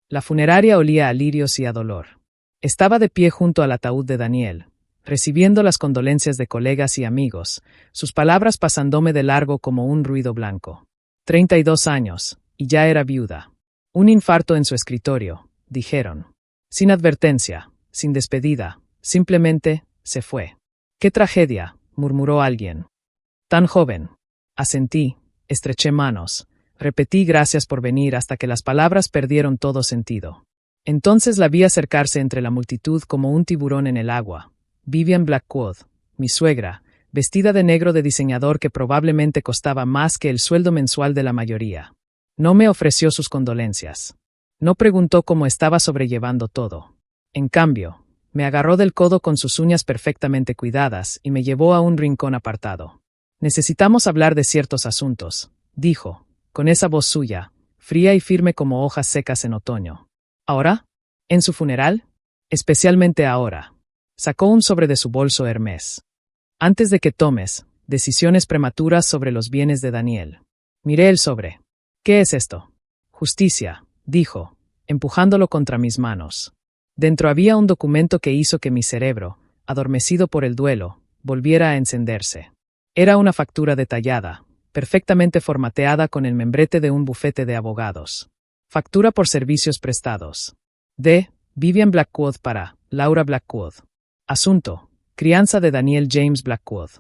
La funeraria olía a lirios y a dolor. Estaba de pie junto al ataúd de Daniel, recibiendo las condolencias de colegas y amigos, sus palabras pasándome de largo como un ruido blanco. 32 años, y ya era viuda. Un infarto en su escritorio, dijeron. Sin advertencia, sin despedida, simplemente se fue. ¡Qué tragedia!, murmuró alguien. Tan joven. Asentí, estreché manos, repetí gracias por venir hasta que las palabras perdieron todo sentido. Entonces la vi acercarse entre la multitud como un tiburón en el agua. Vivian Blackwood, mi suegra, vestida de negro de diseñador que probablemente costaba más que el sueldo mensual de la mayoría. No me ofreció sus condolencias. No preguntó cómo estaba sobrellevando todo. En cambio, me agarró del codo con sus uñas perfectamente cuidadas y me llevó a un rincón apartado. Necesitamos hablar de ciertos asuntos, dijo, con esa voz suya, fría y firme como hojas secas en otoño. ¿Ahora? ¿En su funeral? Especialmente ahora. Sacó un sobre de su bolso Hermes. Antes de que tomes decisiones prematuras sobre los bienes de Daniel. Miré el sobre. ¿Qué es esto? Justicia, dijo, empujándolo contra mis manos. Dentro había un documento que hizo que mi cerebro, adormecido por el duelo, volviera a encenderse. Era una factura detallada, perfectamente formateada con el membrete de un bufete de abogados. Factura por servicios prestados. De Vivian Blackwood para Laura Blackwood. Asunto: crianza de Daniel James Blackwood.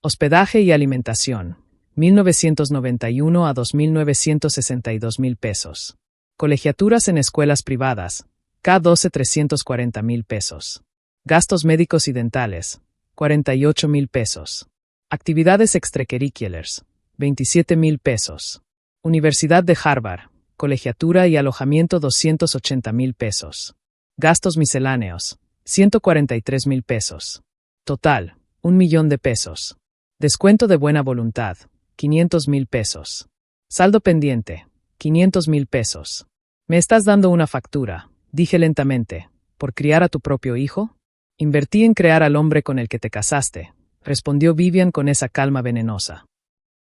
Hospedaje y alimentación, 1991 a 2.962.000 pesos. Colegiaturas en escuelas privadas, K12 340.000 pesos. Gastos médicos y dentales, 48.000 pesos. Actividades extracurriculares, 27.000 pesos. Universidad de Harvard, colegiatura y alojamiento 280.000 pesos. Gastos misceláneos, 143.000 pesos. Total, 1.000.000 de pesos. Descuento de buena voluntad, 500.000 pesos. Saldo pendiente, 500.000 pesos. ¿Me estás dando una factura?, dije lentamente, ¿por criar a tu propio hijo? Invertí en crear al hombre con el que te casaste, respondió Vivian con esa calma venenosa.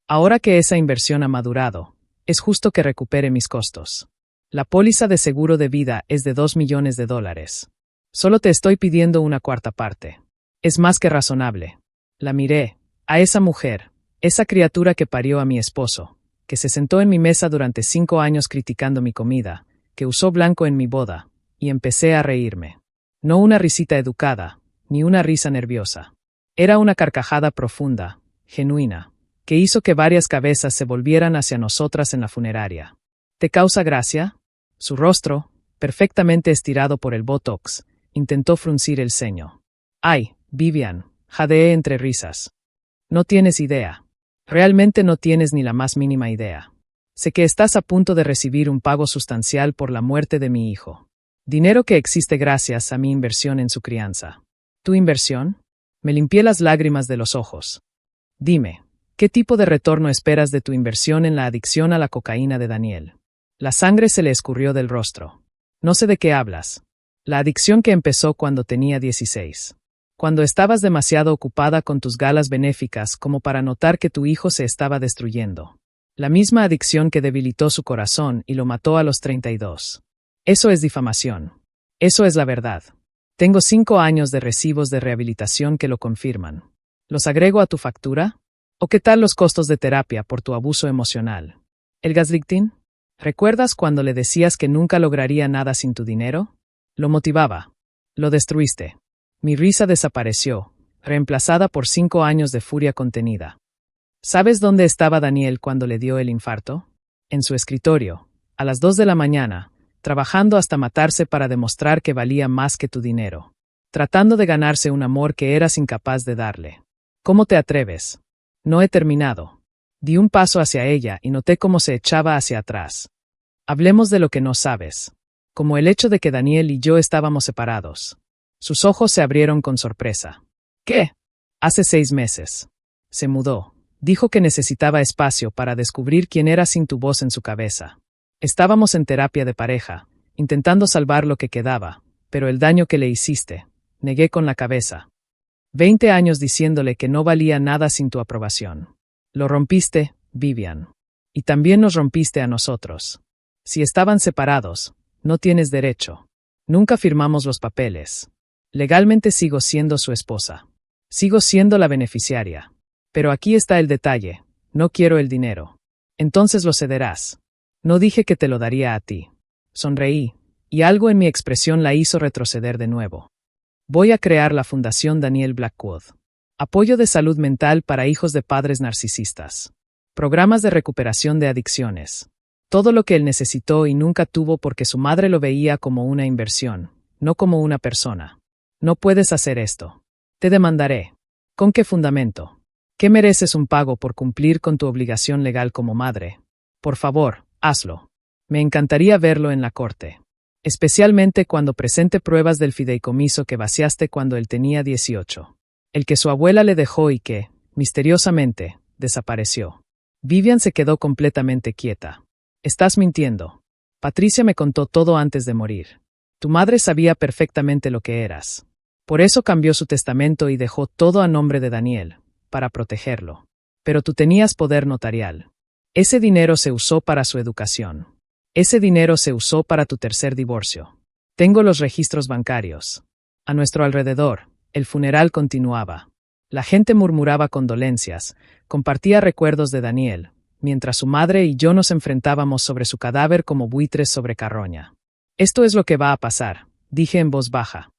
Ahora que esa inversión ha madurado, es justo que recupere mis costos. La póliza de seguro de vida es de $2 millones. Solo te estoy pidiendo una cuarta parte. Es más que razonable. La miré, a esa mujer, esa criatura que parió a mi esposo, que se sentó en mi mesa durante 5 años criticando mi comida, que usó blanco en mi boda, y empecé a reírme. No una risita educada, ni una risa nerviosa. Era una carcajada profunda, genuina, que hizo que varias cabezas se volvieran hacia nosotras en la funeraria. ¿Te causa gracia? Su rostro, perfectamente estirado por el botox, intentó fruncir el ceño. Ay, Vivian, jadeé entre risas. No tienes idea. Realmente no tienes ni la más mínima idea. Sé que estás a punto de recibir un pago sustancial por la muerte de mi hijo. Dinero que existe gracias a mi inversión en su crianza. ¿Tu inversión? Me limpié las lágrimas de los ojos. Dime, ¿qué tipo de retorno esperas de tu inversión en la adicción a la cocaína de Daniel? La sangre se le escurrió del rostro. No sé de qué hablas. La adicción que empezó cuando tenía 16. Cuando estabas demasiado ocupada con tus galas benéficas como para notar que tu hijo se estaba destruyendo. La misma adicción que debilitó su corazón y lo mató a los 32. Eso es difamación. Eso es la verdad. Tengo 5 años de recibos de rehabilitación que lo confirman. ¿Los agrego a tu factura? ¿O qué tal los costos de terapia por tu abuso emocional? ¿El gaslighting? ¿Recuerdas cuando le decías que nunca lograría nada sin tu dinero? Lo motivaba. Lo destruiste. Mi risa desapareció, reemplazada por 5 años de furia contenida. ¿Sabes dónde estaba Daniel cuando le dio el infarto? En su escritorio, a las 2 de la mañana, trabajando hasta matarse para demostrar que valía más que tu dinero. Tratando de ganarse un amor que eras incapaz de darle. ¿Cómo te atreves? No he terminado. Di un paso hacia ella y noté cómo se echaba hacia atrás. Hablemos de lo que no sabes. Como el hecho de que Daniel y yo estábamos separados. Sus ojos se abrieron con sorpresa. ¿Qué? Hace 6 meses. Se mudó. Dijo que necesitaba espacio para descubrir quién era sin tu voz en su cabeza. Estábamos en terapia de pareja, intentando salvar lo que quedaba, pero el daño que le hiciste, negué con la cabeza. 20 años diciéndole que no valía nada sin tu aprobación. Lo rompiste, Vivian. Y también nos rompiste a nosotros. Si estaban separados, No tienes derecho. Nunca firmamos los papeles. Legalmente sigo siendo su esposa. Sigo siendo la beneficiaria. Pero aquí está el detalle. No quiero el dinero. Entonces lo cederás. No dije que te lo daría a ti. Sonreí, y algo en mi expresión la hizo retroceder de nuevo. Voy a crear la Fundación Daniel Blackwood. Apoyo de salud mental para hijos de padres narcisistas. Programas de recuperación de adicciones. Todo lo que él necesitó y nunca tuvo porque su madre lo veía como una inversión, no como una persona. No puedes hacer esto. Te demandaré. ¿Con qué fundamento? ¿Qué mereces un pago por cumplir con tu obligación legal como madre? Por favor, hazlo. Me encantaría verlo en la corte. Especialmente cuando presente pruebas del fideicomiso que vaciaste cuando él tenía 18. El que su abuela le dejó y que, misteriosamente, desapareció. Vivian se quedó completamente quieta. Estás mintiendo. Patricia me contó todo antes de morir. Tu madre sabía perfectamente lo que eras. Por eso cambió su testamento y dejó todo a nombre de Daniel, para protegerlo. Pero tú tenías poder notarial. Ese dinero se usó para su educación. Ese dinero se usó para tu tercer divorcio. Tengo los registros bancarios. A nuestro alrededor, el funeral continuaba. La gente murmuraba condolencias, compartía recuerdos de Daniel, mientras su madre y yo nos enfrentábamos sobre su cadáver como buitres sobre carroña. Esto es lo que va a pasar, dije en voz baja.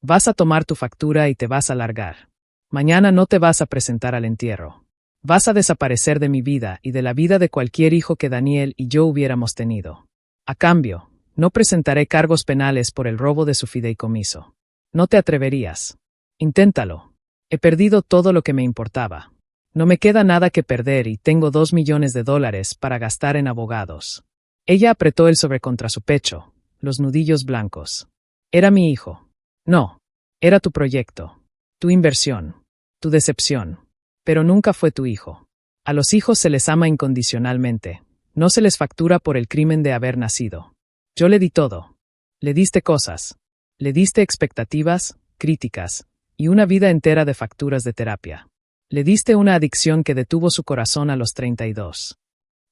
Vas a tomar tu factura y te vas a largar. Mañana no te vas a presentar al entierro. Vas a desaparecer de mi vida y de la vida de cualquier hijo que Daniel y yo hubiéramos tenido. A cambio, no presentaré cargos penales por el robo de su fideicomiso. No te atreverías. Inténtalo. He perdido todo lo que me importaba. No me queda nada que perder y tengo $2 millones para gastar en abogados. Ella apretó el sobre contra su pecho, los nudillos blancos. Era mi hijo. No. Era tu proyecto. Tu inversión. Tu decepción. Pero nunca fue tu hijo. A los hijos se les ama incondicionalmente. No se les factura por el crimen de haber nacido. Yo le di todo. Le diste cosas. Le diste expectativas, críticas, y una vida entera de facturas de terapia. Le diste una adicción que detuvo su corazón a los 32.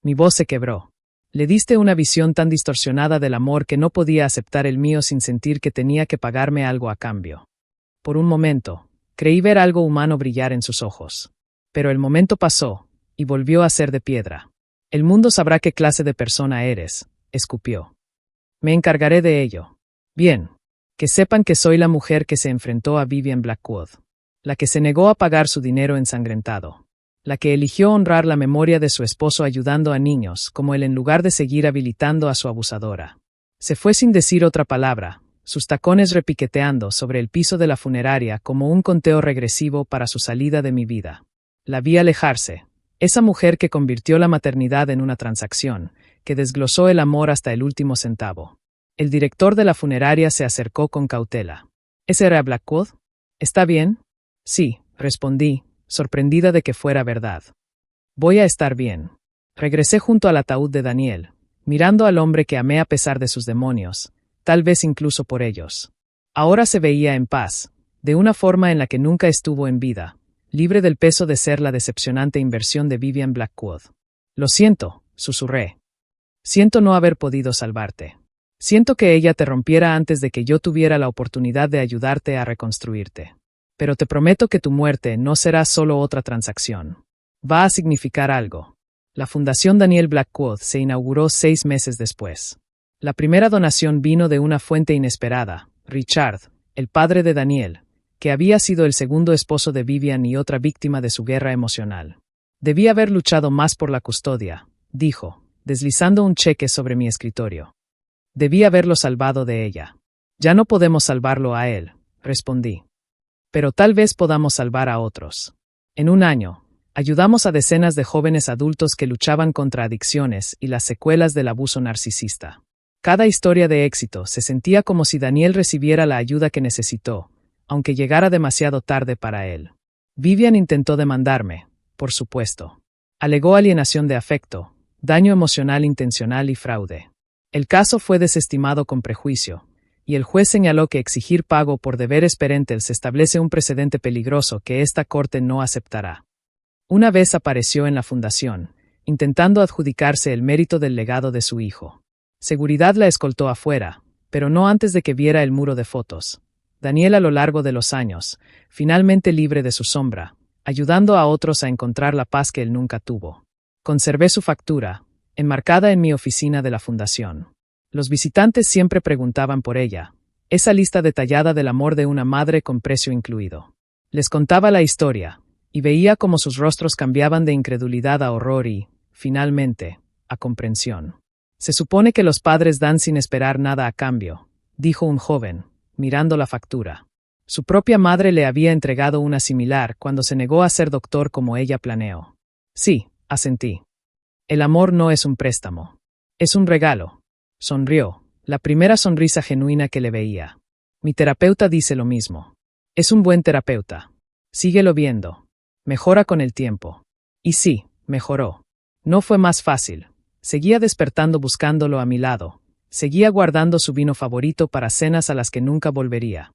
Mi voz se quebró. Le diste una visión tan distorsionada del amor que no podía aceptar el mío sin sentir que tenía que pagarme algo a cambio. Por un momento, creí ver algo humano brillar en sus ojos. Pero el momento pasó, y volvió a ser de piedra. El mundo sabrá qué clase de persona eres, escupió. Me encargaré de ello. Bien. Que sepan que soy la mujer que se enfrentó a Vivian Blackwood. La que se negó a pagar su dinero ensangrentado. La que eligió honrar la memoria de su esposo ayudando a niños, como él en lugar de seguir habilitando a su abusadora. Se fue sin decir otra palabra, sus tacones repiqueteando sobre el piso de la funeraria como un conteo regresivo para su salida de mi vida. La vi alejarse. Esa mujer que convirtió la maternidad en una transacción, que desglosó el amor hasta el último centavo. El director de la funeraria se acercó con cautela. ¿Ese era Blackwood? ¿Está bien? Sí, respondí, sorprendida de que fuera verdad. Voy a estar bien. Regresé junto al ataúd de Daniel, mirando al hombre que amé a pesar de sus demonios, tal vez incluso por ellos. Ahora se veía en paz, de una forma en la que nunca estuvo en vida, libre del peso de ser la decepcionante inversión de Vivian Blackwood. Lo siento, susurré. Siento no haber podido salvarte. Siento que ella te rompiera antes de que yo tuviera la oportunidad de ayudarte a reconstruirte. Pero te prometo que tu muerte no será solo otra transacción. Va a significar algo. La Fundación Daniel Blackwood se inauguró 6 meses después. La primera donación vino de una fuente inesperada, Richard, el padre de Daniel, que había sido el segundo esposo de Vivian y otra víctima de su guerra emocional. Debí haber luchado más por la custodia, dijo, deslizando un cheque sobre mi escritorio. Debí haberlo salvado de ella. Ya no podemos salvarlo a él, respondí. Pero tal vez podamos salvar a otros. En un año, ayudamos a decenas de jóvenes adultos que luchaban contra adicciones y las secuelas del abuso narcisista. Cada historia de éxito se sentía como si Daniel recibiera la ayuda que necesitó, aunque llegara demasiado tarde para él. Vivian intentó demandarme, por supuesto. Alegó alienación de afecto, daño emocional intencional y fraude. El caso fue desestimado con prejuicio, y el juez señaló que exigir pago por deberes parentales establece un precedente peligroso que esta corte no aceptará. Una vez apareció en la fundación, intentando adjudicarse el mérito del legado de su hijo. Seguridad la escoltó afuera, pero no antes de que viera el muro de fotos. Daniel a lo largo de los años, finalmente libre de su sombra, ayudando a otros a encontrar la paz que él nunca tuvo. Conservé su factura, enmarcada en mi oficina de la fundación. Los visitantes siempre preguntaban por ella, esa lista detallada del amor de una madre con precio incluido. Les contaba la historia, y veía cómo sus rostros cambiaban de incredulidad a horror y, finalmente, a comprensión. Se supone que los padres dan sin esperar nada a cambio, dijo un joven, mirando la factura. Su propia madre le había entregado una similar cuando se negó a ser doctor como ella planeó. Sí, asentí. El amor no es un préstamo. Es un regalo. Sonrió, la primera sonrisa genuina que le veía. Mi terapeuta dice lo mismo. Es un buen terapeuta. Síguelo viendo. Mejora con el tiempo. Y sí, mejoró. No fue más fácil. Seguía despertando buscándolo a mi lado. Seguía guardando su vino favorito para cenas a las que nunca volvería.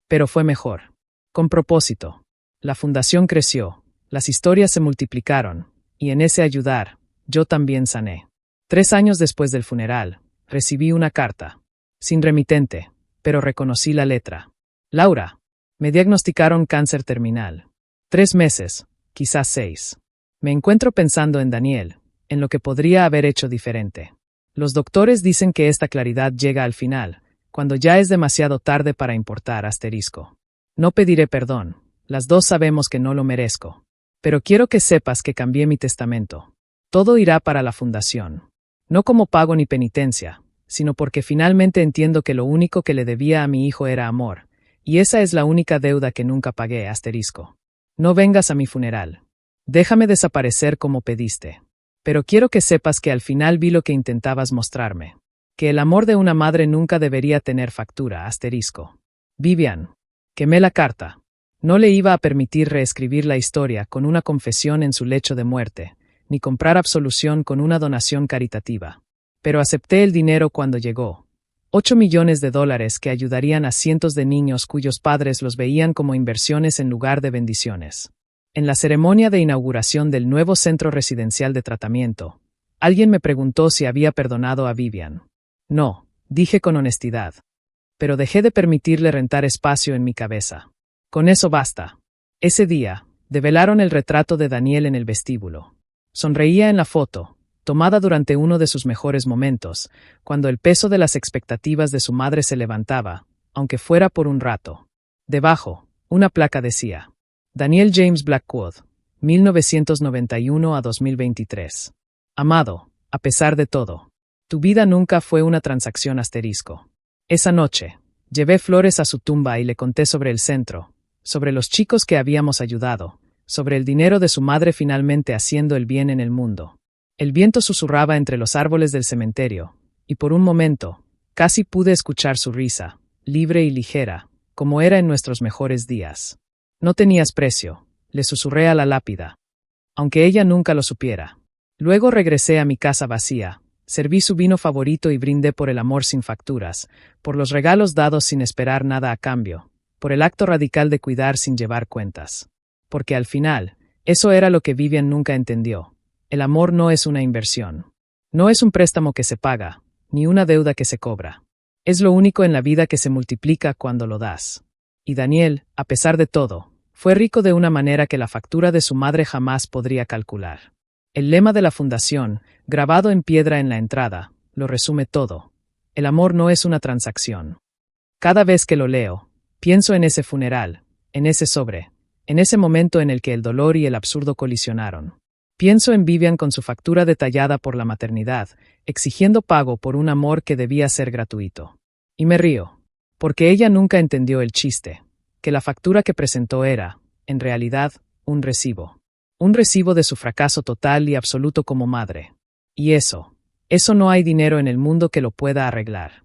Pero fue mejor. Con propósito. La fundación creció, las historias se multiplicaron, y en ese ayudar, yo también sané. 3 años después del funeral, recibí una carta. Sin remitente, pero reconocí la letra. Laura. Me diagnosticaron cáncer terminal. 3 meses, quizás 6. Me encuentro pensando en Daniel, en lo que podría haber hecho diferente. Los doctores dicen que esta claridad llega al final, cuando ya es demasiado tarde para importar asterisco. No pediré perdón, las dos sabemos que no lo merezco. Pero quiero que sepas que cambié mi testamento. Todo irá para la fundación. No como pago ni penitencia, sino porque finalmente entiendo que lo único que le debía a mi hijo era amor, y esa es la única deuda que nunca pagué asterisco. No vengas a mi funeral. Déjame desaparecer como pediste. Pero quiero que sepas que al final vi lo que intentabas mostrarme. Que el amor de una madre nunca debería tener factura, asterisco. Vivian. Quemé la carta. No le iba a permitir reescribir la historia con una confesión en su lecho de muerte, ni comprar absolución con una donación caritativa. Pero acepté el dinero cuando llegó. $8 millones que ayudarían a cientos de niños cuyos padres los veían como inversiones en lugar de bendiciones. En la ceremonia de inauguración del nuevo centro residencial de tratamiento, alguien me preguntó si había perdonado a Vivian. No, dije con honestidad. Pero dejé de permitirle rentar espacio en mi cabeza. Con eso basta. Ese día, develaron el retrato de Daniel en el vestíbulo. Sonreía en la foto, tomada durante uno de sus mejores momentos, cuando el peso de las expectativas de su madre se levantaba, aunque fuera por un rato. Debajo, una placa decía: Daniel James Blackwood, 1991 a 2023. Amado, a pesar de todo, tu vida nunca fue una transacción asterisco. Esa noche, llevé flores a su tumba y le conté sobre el centro, sobre los chicos que habíamos ayudado, sobre el dinero de su madre finalmente haciendo el bien en el mundo. El viento susurraba entre los árboles del cementerio, y por un momento, casi pude escuchar su risa, libre y ligera, como era en nuestros mejores días. No tenías precio, le susurré a la lápida. Aunque ella nunca lo supiera. Luego regresé a mi casa vacía, serví su vino favorito y brindé por el amor sin facturas, por los regalos dados sin esperar nada a cambio, por el acto radical de cuidar sin llevar cuentas. Porque al final, eso era lo que Vivian nunca entendió. El amor no es una inversión. No es un préstamo que se paga, ni una deuda que se cobra. Es lo único en la vida que se multiplica cuando lo das. Y Daniel, a pesar de todo, fue rico de una manera que la factura de su madre jamás podría calcular. El lema de la fundación, grabado en piedra en la entrada, lo resume todo. El amor no es una transacción. Cada vez que lo leo, pienso en ese funeral, en ese sobre, en ese momento en el que el dolor y el absurdo colisionaron. Pienso en Vivian con su factura detallada por la maternidad, exigiendo pago por un amor que debía ser gratuito. Y me río, porque ella nunca entendió el chiste, que la factura que presentó era, en realidad, un recibo. Un recibo de su fracaso total y absoluto como madre. Y eso no hay dinero en el mundo que lo pueda arreglar.